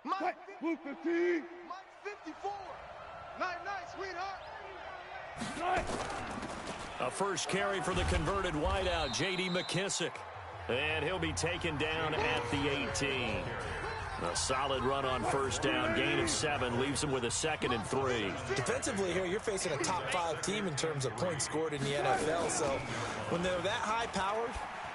Mike 15. Mike 54. Night, sweetheart. A first carry for the converted wideout, J.D. McKissick. And he'll be taken down at the 18. A solid run on first down, gain of 7, leaves him with a 2nd and 3. Defensively here, you're facing a top 5 team in terms of points scored in the NFL. So when they're that high-powered,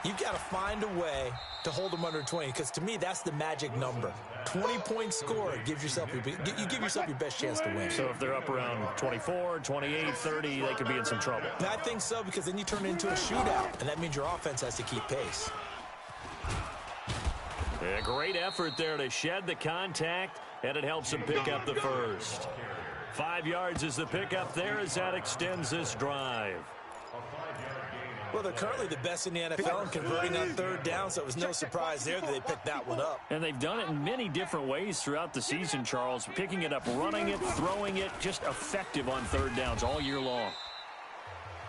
you've got to find a way to hold them under 20, because to me, that's the magic number. 20 points scored gives yourself you give yourself your best chance to win. So if they're up around 24, 28, 30, they could be in some trouble. I think so, because then you turn it into a shootout, and that means your offense has to keep pace. A great effort there to shed the contact, and it helps him pick up the first. 5 yards is the pickup there as that extends this drive. Well, they're currently the best in the NFL in converting on third down, so it was no surprise there that they picked that one up. And they've done it in many different ways throughout the season, Charles. Picking it up, running it, throwing it, just effective on third downs all year long.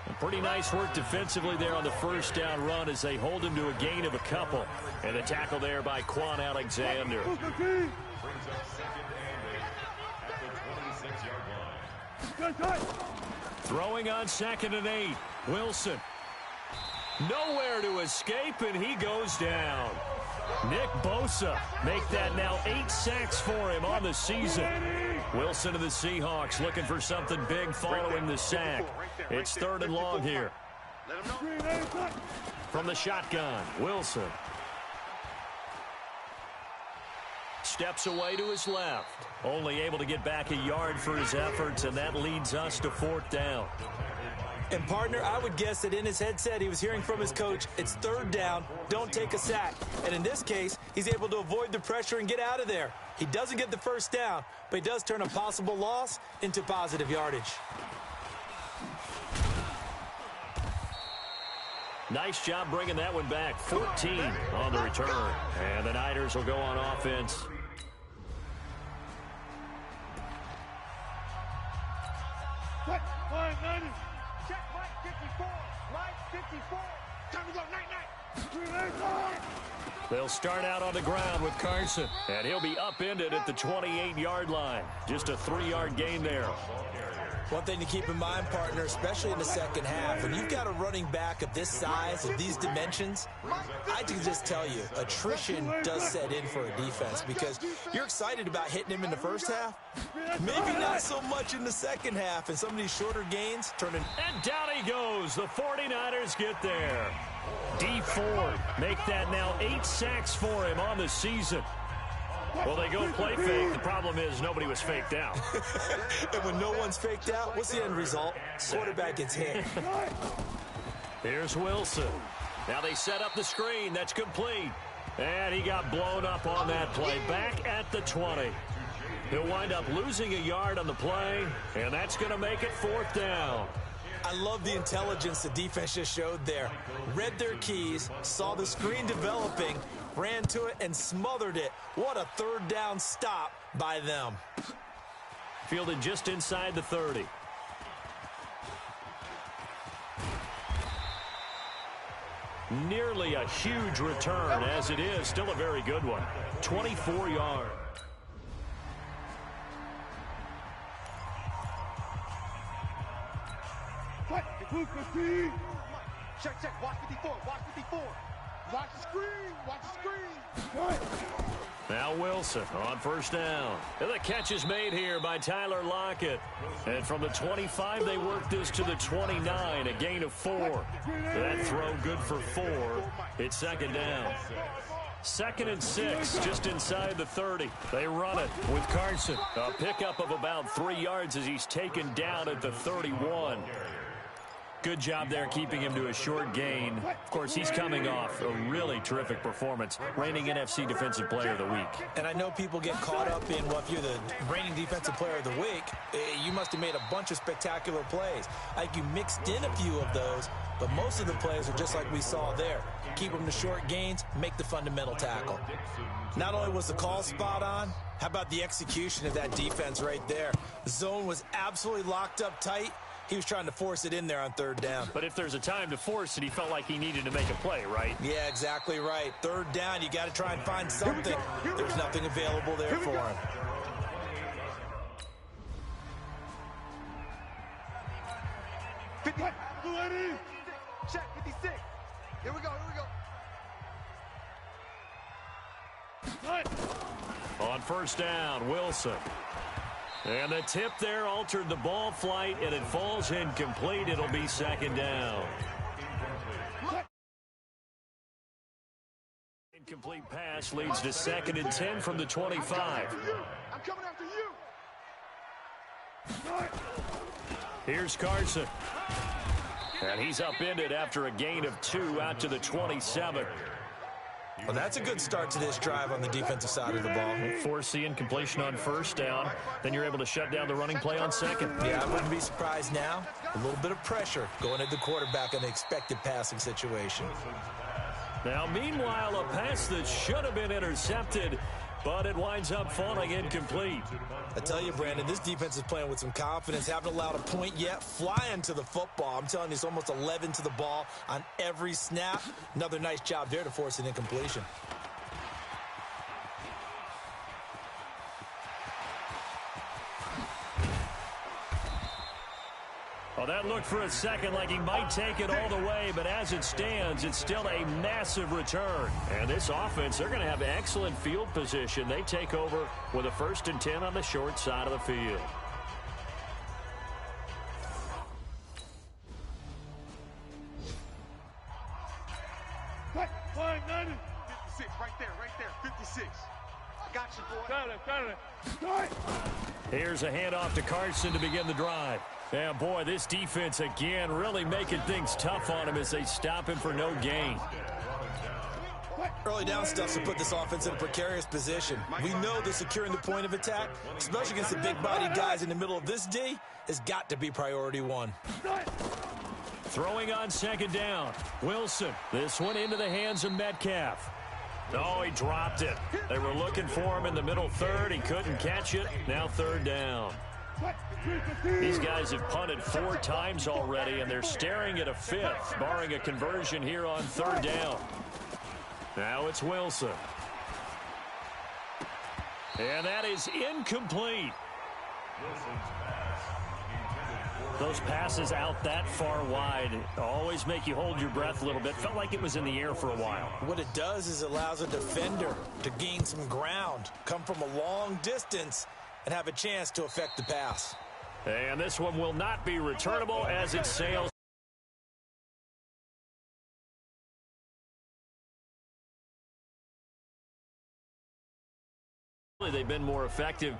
And pretty nice work defensively there on the first down run as they hold him to a gain of a couple. And the tackle there by Quan Alexander. Throwing on 2nd and 8. Wilson. Nowhere to escape, and he goes down. Nick Bosa make that now 8 sacks for him on the season. Wilson of the Seahawks looking for something big following the sack. It's 3rd and long here. From the shotgun, Wilson. Steps away to his left. Only able to get back a yard for his efforts, and that leads us to 4th down. And, partner, I would guess that in his headset he was hearing from his coach, it's 3rd down, don't take a sack. And in this case, he's able to avoid the pressure and get out of there. He doesn't get the first down, but he does turn a possible loss into positive yardage. Nice job bringing that one back. 14 on the return. And the Niners will go on offense. Check Mike 54. Mike 54. Time to go, night. They'll start out on the ground with Carson. And he'll be upended at the 28-yard line. Just a 3-yard gain there. One thing to keep in mind, partner, especially in the second half, when you've got a running back of this size, of these dimensions, I can just tell you, attrition does set in for a defense, because you're excited about hitting him in the first half, maybe not so much in the second half, and some of these shorter gains turning. And down he goes. The 49ers get there. D Ford make that now 8 sacks for him on the season. Well, they go play fake. The problem is nobody was faked out. And when no one's faked out, what's the end result? Quarterback gets hit. Here's Wilson. Now they set up the screen. That's complete. And he got blown up on that play. Back at the 20. He'll wind up losing a yard on the play, and that's going to make it 4th down. I love the intelligence the defense just showed there. Read their keys, saw the screen developing, ran to it, and smothered it. What a 3rd down stop by them. Fielded just inside the 30. Nearly a huge return, as it is. Still a very good one. 24 yards. Check. Watch 54. Watch the screen. Now Wilson on first down. And the catch is made here by Tyler Lockett. And from the 25, they work this to the 29, a gain of 4. That throw good for 4. It's 2nd down. 2nd and 6, just inside the 30. They run it with Carson. A pickup of about 3 yards as he's taken down at the 31. Good job there keeping him to a short gain. Of course, he's coming off a really terrific performance, reigning NFC Defensive Player of the Week. And I know people get caught up in, well, if you're the reigning Defensive Player of the Week, you must have made a bunch of spectacular plays. I think you mixed in a few of those, but most of the plays are just like we saw there. Keep them to short gains, make the fundamental tackle. Not only was the call spot on, how about the execution of that defense right there? The zone was absolutely locked up tight. He was trying to force it in there on third down. But if there's a time to force it, he felt like he needed to make a play, right? Yeah, exactly right. Third down, you got to try and find something. There's nothing available there for him. Check, 56. Here we go, On first down, Wilson. And the tip there altered the ball flight, and it falls incomplete. It'll be second down. Incomplete pass leads to 2nd and 10 from the 25. I'm coming after you. Here's Carson. And he's upended after a gain of 2 out to the 27. Well, that's a good start to this drive on the defensive side of the ball. Force the incompletion on first down. Then you're able to shut down the running play on second. Yeah, I wouldn't be surprised now. A little bit of pressure going at the quarterback in the expected passing situation. Now, meanwhile, a pass that should have been intercepted, but it winds up falling incomplete. I tell you, Brandon, this defense is playing with some confidence. Haven't allowed a point yet. Flying to the football. I'm telling you, it's almost 11 to the ball on every snap. Another nice job there to force an incompletion. Well, that looked for a second like he might take it all the way, but as it stands, it's still a massive return. And this offense, they're going to have excellent field position. They take over with a 1st and 10 on the short side of the field. Fine, 90. 56, right there, 56. Got you, boy. Got it. Here's a handoff to Carson to begin the drive. Yeah, boy, this defense again really making things tough on him as they stop him for no gain. Early down stuff to put this offense in a precarious position. We know that securing the point of attack, especially against the big-bodied guys in the middle of this D, has got to be priority one. Throwing on second down. Wilson. This one into the hands of Metcalf. Oh, he dropped it. They were looking for him in the middle third. He couldn't catch it. Now third down. These guys have punted 4 times already, and they're staring at a 5th, barring a conversion here on third down. Now it's Wilson. And that is incomplete. Those passes out that far wide always make you hold your breath a little bit. Felt like it was in the air for a while. What it does is it allows a defender to gain some ground, come from a long distance, and have a chance to affect the pass. And this one will not be returnable as it sails. They've been more effective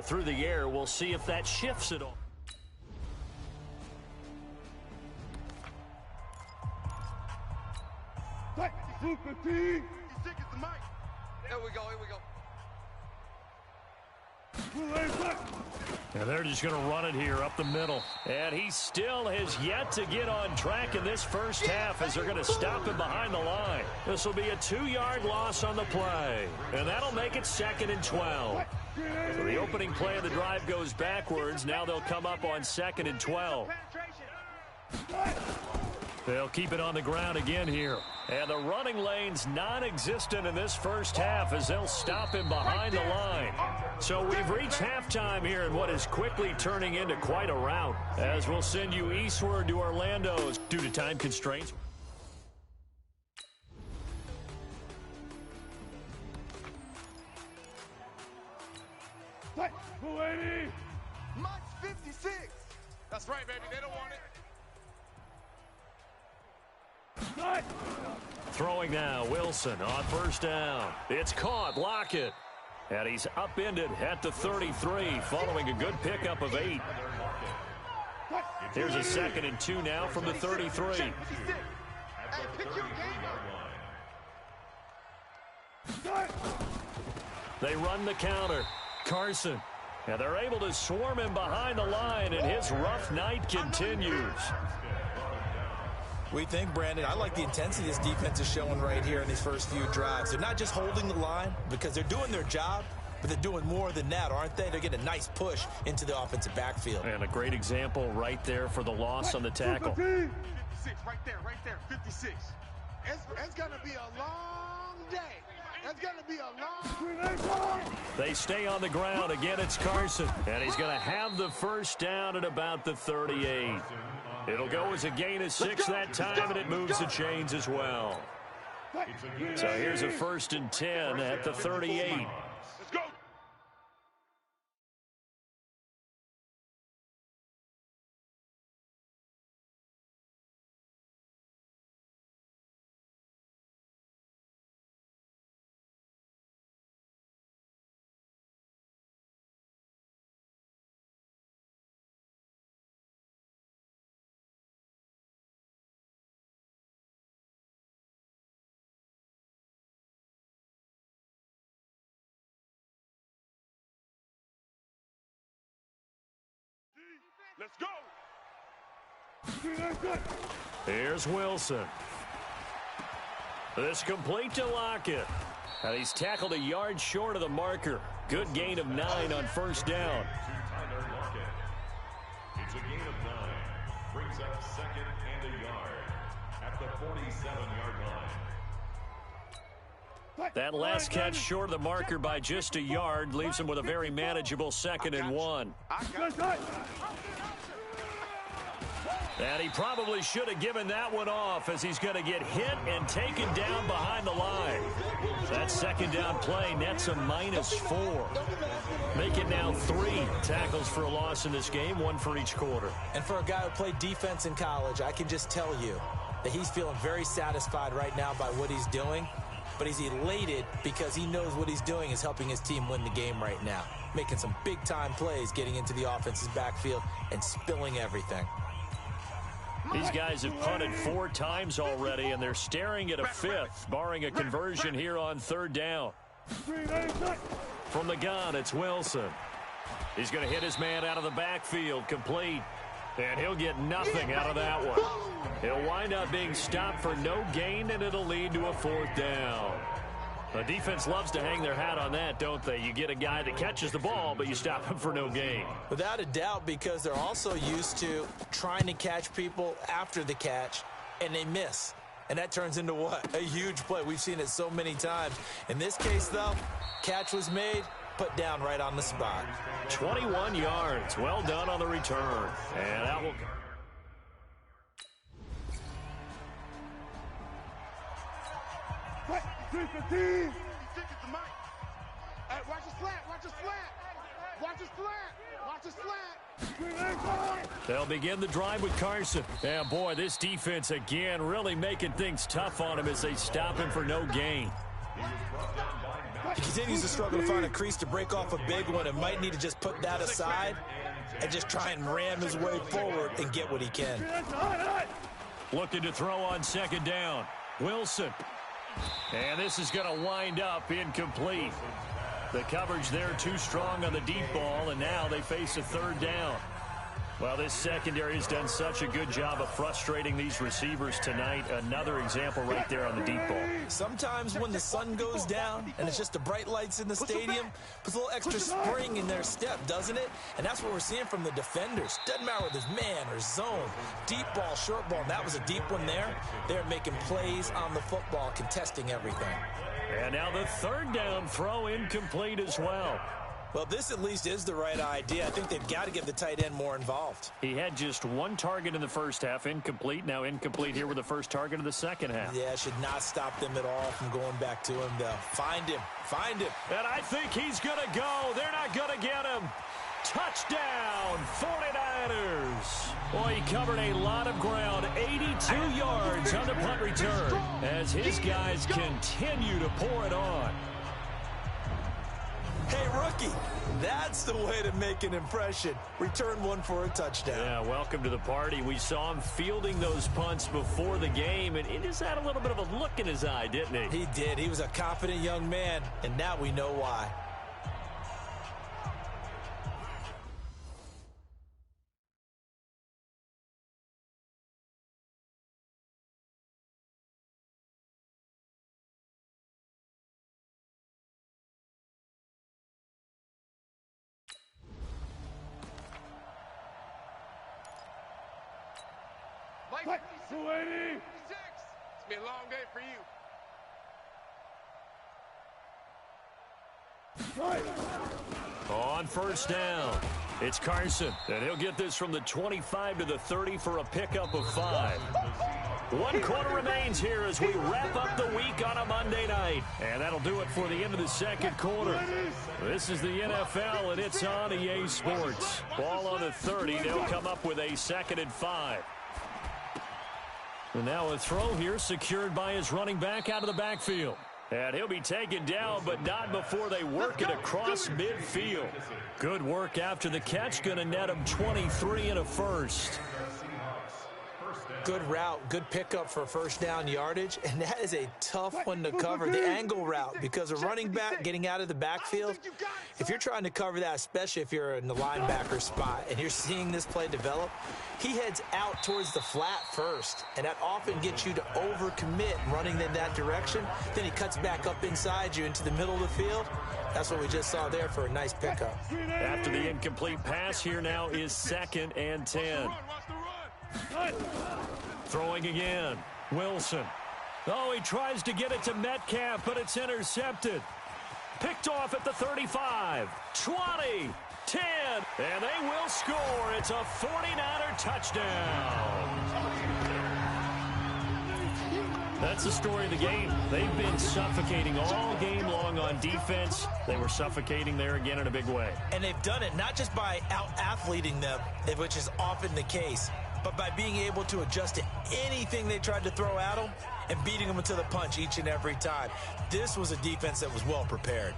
through the air. We'll see if that shifts at all. Super team. He's sick as the mic. Here we go. And they're just going to run it here up the middle. And he still has yet to get on track in this first half as they're going to stop him behind the line. This will be a 2-yard loss on the play. And that'll make it 2nd and 12. So the opening play of the drive goes backwards. Now they'll come up on 2nd and 12. They'll keep it on the ground again here. And the running lane's non-existent in this first half as they'll stop him behind the line. So we've reached halftime here in what is quickly turning into quite a rout, as we'll send you eastward to Orlando due to time constraints. Mike's 56. That's right, baby. They don't want it. Throwing now, Wilson on first down. It's caught, Lockett. And he's upended at the 33 following a good pickup of 8. Here's a 2nd and 2 now from the 33. Hey, pick your game. They run the counter. Carson. And they're able to swarm him behind the line, and his rough night continues. We think, Brandon, I like the intensity this defense is showing right here in these first few drives. They're not just holding the line because they're doing their job, but but they're doing more than that, aren't they? They're getting a nice push into the offensive backfield. And a great example right there for the loss on the tackle. 56, right there, 56. It's going to be a long day. It's going to be a long. They stay on the ground. Again, it's Carson. And he's going to have the first down at about the 38. It'll go as a gain of 6 that time, and it moves the chains as well. So here's a 1st and 10 at the 38. Let's go. Let's go. Here's Wilson. This complete to Lockett. And he's tackled a yard short of the marker. Good gain of 9 on 1st down. It's a gain of 9. Brings up 2nd and a yard at the 47-yard line. That last catch short of the marker by just a yard leaves him with a very manageable 2nd and 1. And he probably should have given that one off, as he's going to get hit and taken down behind the line. That 2nd down play nets a -4. Make it now 3 tackles for a loss in this game, 1 for each quarter. And for a guy who played defense in college, I can just tell you that he's feeling very satisfied right now by what he's doing. But he's elated because he knows what he's doing is helping his team win the game right now. Making some big-time plays, getting into the offense's backfield and spilling everything. These guys have punted 4 times already, and they're staring at a 5th, barring a conversion here on 3rd down. From the gun, it's Wilson. He's going to hit his man out of the backfield, complete. And he'll get nothing out of that one. He'll wind up being stopped for no gain, and it'll lead to a 4th down. The defense loves to hang their hat on that, don't they? You get a guy that catches the ball, but you stop him for no gain. Without a doubt, because they're also used to trying to catch people after the catch, and they miss. And that turns into what? A huge play. We've seen it so many times. In this case, though, catch was made, put down right on the spot. 21 yards. Well done on the return. And that will... Hey, watch his flat, watch his flat. Watch his flat, watch his flat. They'll begin the drive with Carson. Yeah, boy, this defense again really making things tough on him as they stop him for no gain. He continues to struggle to find a crease to break off a big one and might need to just put that aside and just try and ram his way forward and get what he can. Looking to throw on 2nd down. Wilson. And this is going to wind up incomplete. The coverage there too strong on the deep ball, and now they face a 3rd down. Well, this secondary has done such a good job of frustrating these receivers tonight. Another example right there on the deep ball. Sometimes when the sun goes down and it's just the bright lights in the stadium, puts a little extra spring in their step, doesn't it? And that's what we're seeing from the defenders. Doesn't matter whether it's man or zone, deep ball, short ball. And that was a deep one there. They're making plays on the football, contesting everything. And now the 3rd down throw incomplete as well. Well, this at least is the right idea. I think they've got to get the tight end more involved. He had just 1 target in the first half, incomplete. Now incomplete here with the first target of the second half. Yeah, should not stop them at all from going back to him, though. Find him. Find him. And I think he's going to go. They're not going to get him. Touchdown, 49ers. Boy, he covered a lot of ground, 82 yards on the punt return as his guys continue to pour it on. Hey, rookie, that's the way to make an impression. Return one for a touchdown. Yeah, welcome to the party. We saw him fielding those punts before the game, and he just had a little bit of a look in his eye, didn't he? He did. He was a confident young man, and now we know why. 280. It's been a long day for you. On first down, it's Carson, and he'll get this from the 25 to the 30 for a pickup of 5. 1 quarter remains here as we wrap up the week on a Monday night. And that'll do it for the end of the second quarter. This is the NFL, and it's on EA Sports. Ball on the 30. They'll come up with a 2nd and 5. And now a throw here secured by his running back out of the backfield. And he'll be taken down, but not before they work it across midfield. Good work after the catch. Going to net him 23 and a first. Good route, good pickup for first down yardage, and that is a tough one to cover, the angle route, because a running back getting out of the backfield, if you're trying to cover that, especially if you're in the linebacker spot and you're seeing this play develop, he heads out towards the flat first, and that often gets you to overcommit running in that direction. Then he cuts back up inside you into the middle of the field. That's what we just saw there for a nice pickup. After the incomplete pass, here now is 2nd and 10. Throwing again. Wilson. Oh, he tries to get it to Metcalf, but it's intercepted. Picked off at the 35, 20, 10, and they will score. It's a 49er touchdown. That's the story of the game. They've been suffocating all game long on defense. They were suffocating there again in a big way. And they've done it not just by out-athleting them, which is often the case, but by being able to adjust to anything they tried to throw at them and beating them to the punch each and every time. This was a defense that was well prepared.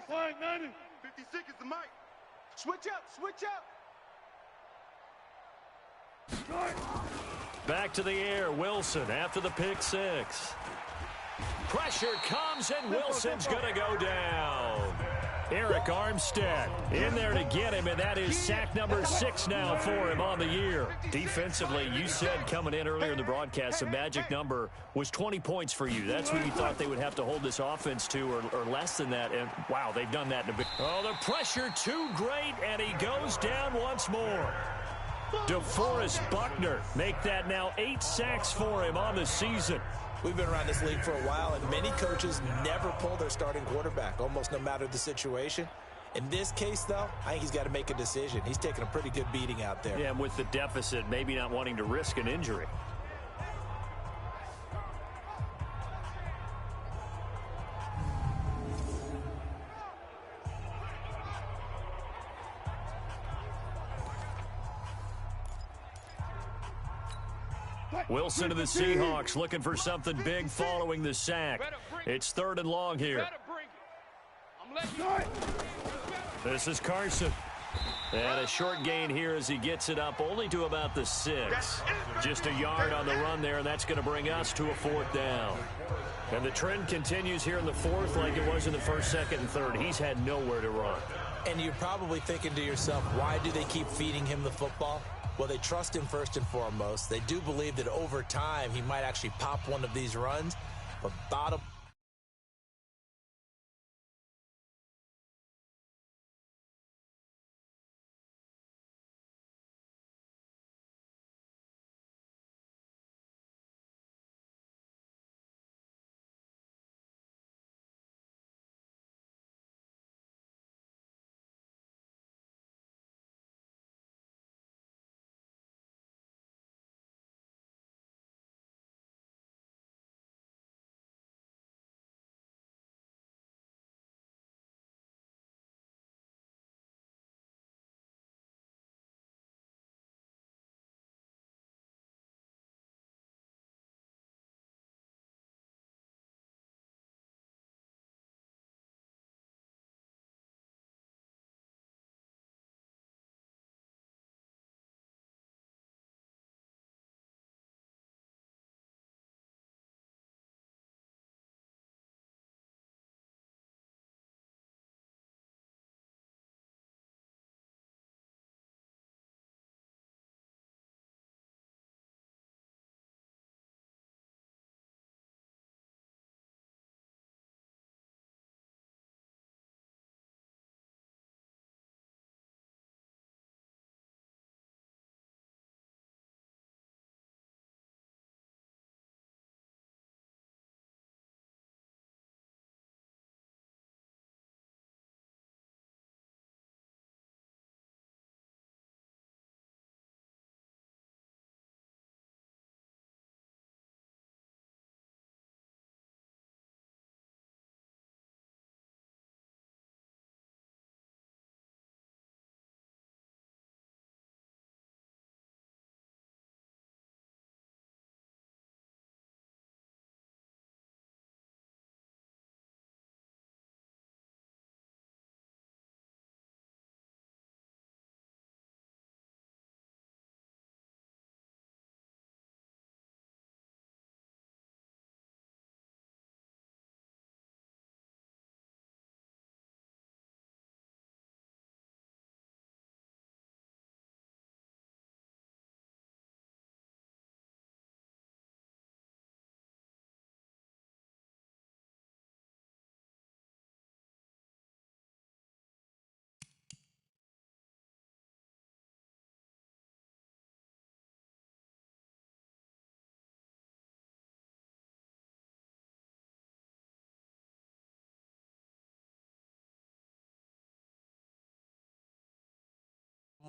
Flying 90. 56 is the mic. Switch up, switch up. Back to the air, Wilson after the pick 6. Pressure comes, and Wilson's going to go down. Eric Armstead in there to get him, and that is sack number 6 now for him on the year. Defensively, you said coming in earlier in the broadcast, the magic number was 20 points for you. That's what you thought they would have to hold this offense to, or less than that. And, wow, they've done that in a bit. Oh, the pressure too great, and he goes down once more. DeForest Buckner make that now 8 sacks for him on the season. We've been around this league for a while, and many coaches never pull their starting quarterback, almost no matter the situation. In this case, though, I think he's got to make a decision. He's taking a pretty good beating out there. Yeah, and with the deficit, maybe not wanting to risk an injury. Wilson to the Seahawks looking for something big following the sack. It's 3rd and long here. This is Carson. And a short gain here as he gets it up only to about the 6. Just a yard on the run there, and that's going to bring us to a 4th down. And the trend continues here in the 4th like it was in the 1st, 2nd, and 3rd. He's had nowhere to run. And you're probably thinking to yourself, why do they keep feeding him the football? Well, they trust him first and foremost. They do believe that over time he might actually pop one of these runs. But bottom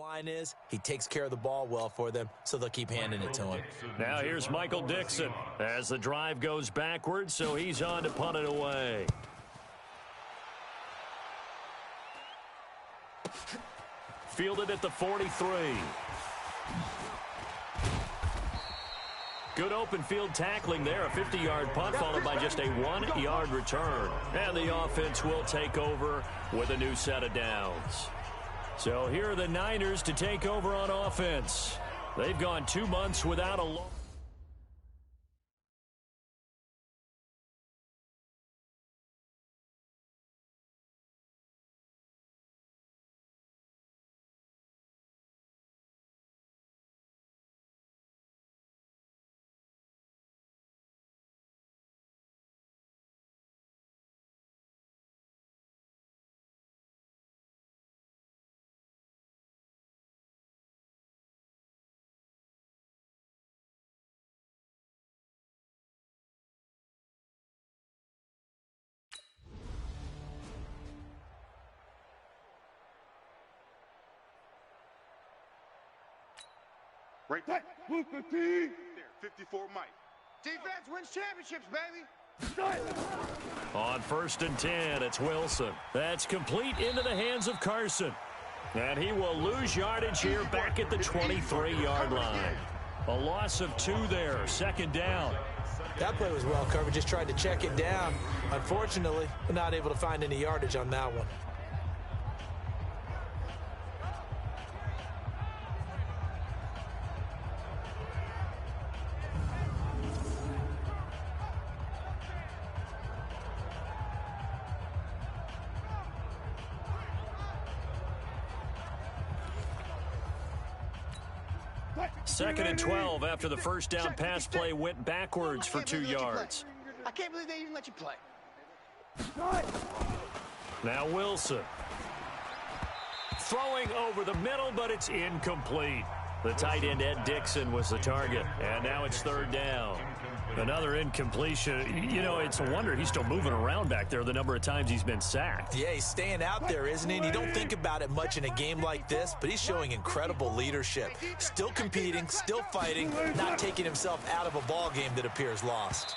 line is he takes care of the ball well for them, so they'll keep handing it to him. Now here's Michael Dixon as the drive goes backwards, so he's on to punt it away. Fielded at the 43. Good open field tackling there. A 50-yard punt followed by just a 1-yard return. And the offense will take over with a new set of downs. So here are the Niners to take over on offense. They've gone 2 months without a loss. Right there. 54 Mike. Defense wins championships, baby. On 1st and 10, it's Wilson. That's complete into the hands of Carson. And he will lose yardage here back at the 23-yard line. A loss of 2 there, 2nd down. That play was well covered, just tried to check it down. Unfortunately, not able to find any yardage on that one. Second and 12 after the first down pass play went backwards for 2 yards. I can't believe they even let you play. Now Wilson. Throwing over the middle, but it's incomplete. The tight end, Ed Dixon, was the target. And now it's 3rd down. Another incompletion. You know, it's a wonder he's still moving around back there the number of times he's been sacked. Yeah, he's staying out there, isn't he? And you don't think about it much in a game like this, but he's showing incredible leadership. Still competing, still fighting, not taking himself out of a ball game that appears lost.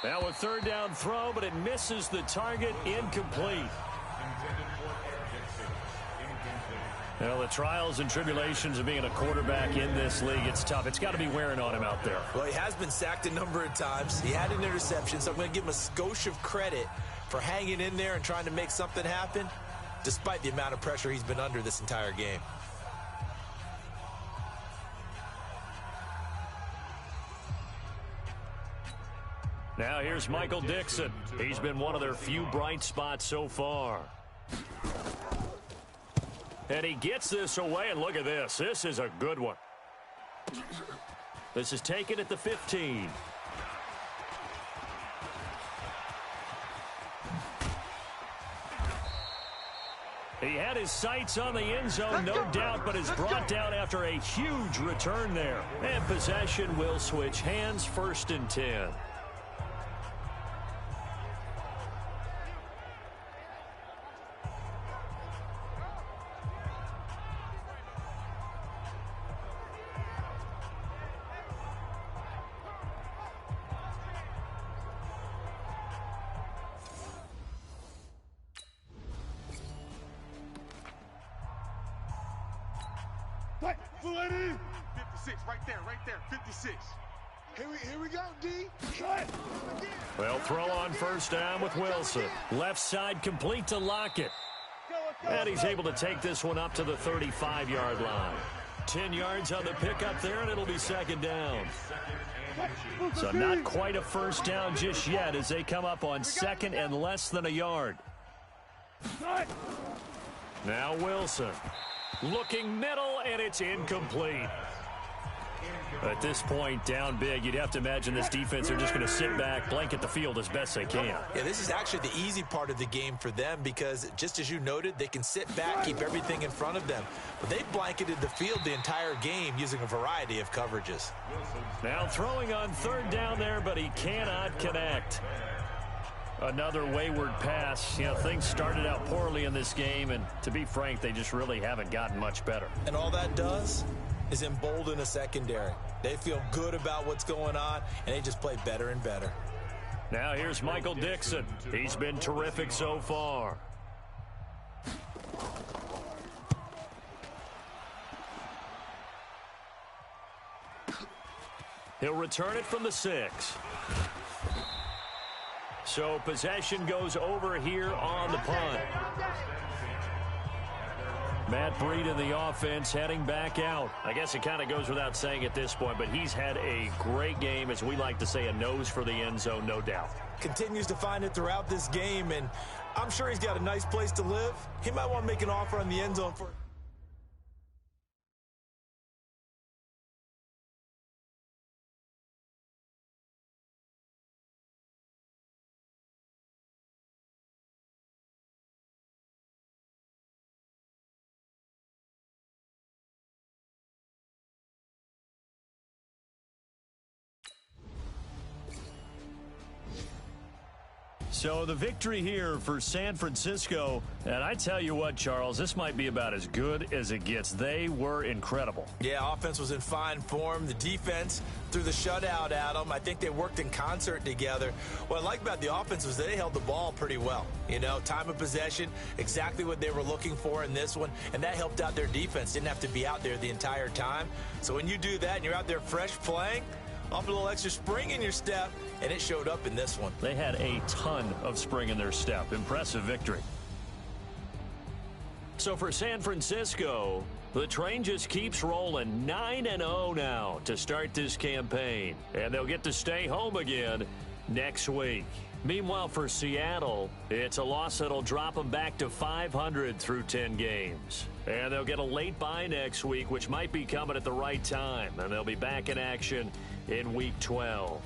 Now a 3rd down throw, but it misses the target, incomplete. Well, the trials and tribulations of being a quarterback in this league, it's tough. It's got to be wearing on him out there. Well, he has been sacked a number of times. He had an interception, so I'm going to give him a skosh of credit for hanging in there and trying to make something happen, despite the amount of pressure he's been under this entire game. Now here's Michael Dixon. He's been one of their few bright spots so far. And he gets this away, and look at this. This is a good one. This is taken at the 15. He had his sights on the end zone, no doubt, but is brought down after a huge return there. And possession will switch hands, 1st and 10. What? 56, right there, 56. Here we go, D. Well, throw on 1st down with Wilson. Left side complete to Lockett. And he's able to take this one up to the 35-yard line. 10 yards on the pickup there, and it'll be 2nd down. So not quite a 1st down just yet as they come up on 2nd and less than a yard. Now Wilson. Looking middle, and it's incomplete. At this point, down big, you'd have to imagine this defense are just going to sit back, blanket the field as best they can. Yeah, this is actually the easy part of the game for them because, just as you noted, they can sit back, keep everything in front of them. But they've blanketed the field the entire game using a variety of coverages. Now throwing on 3rd down there, but he cannot connect. Another wayward pass. You know, things started out poorly in this game, and to be frank, they just really haven't gotten much better. And all that does is embolden a secondary. They feel good about what's going on, and they just play better and better. Now here's Michael Dixon. He's been terrific so far. He'll return it from the 6. So possession goes over here on the punt. Matt Breed in the offense heading back out. I guess it kind of goes without saying at this point, but he's had a great game, as we like to say, a nose for the end zone, no doubt. Continues to find it throughout this game, and I'm sure he's got a nice place to live. He might want to make an offer on the end zone for... So the victory here for San Francisco, and I tell you what, Charles, this might be about as good as it gets. They were incredible. Yeah, offense was in fine form. The defense threw the shutout at them. I think they worked in concert together. What I like about the offense was they held the ball pretty well. You know, time of possession, exactly what they were looking for in this one, and that helped out their defense. Didn't have to be out there the entire time. So when you do that and you're out there fresh playing, off a little extra spring in your step, and it showed up in this one. They had a ton of spring in their step. Impressive victory. So for San Francisco, the train just keeps rolling. 9-0 now to start this campaign. And they'll get to stay home again next week. Meanwhile, for Seattle, it's a loss that'll drop them back to 500 through 10 games. And they'll get a late bye next week, which might be coming at the right time. And they'll be back in action in Week 12.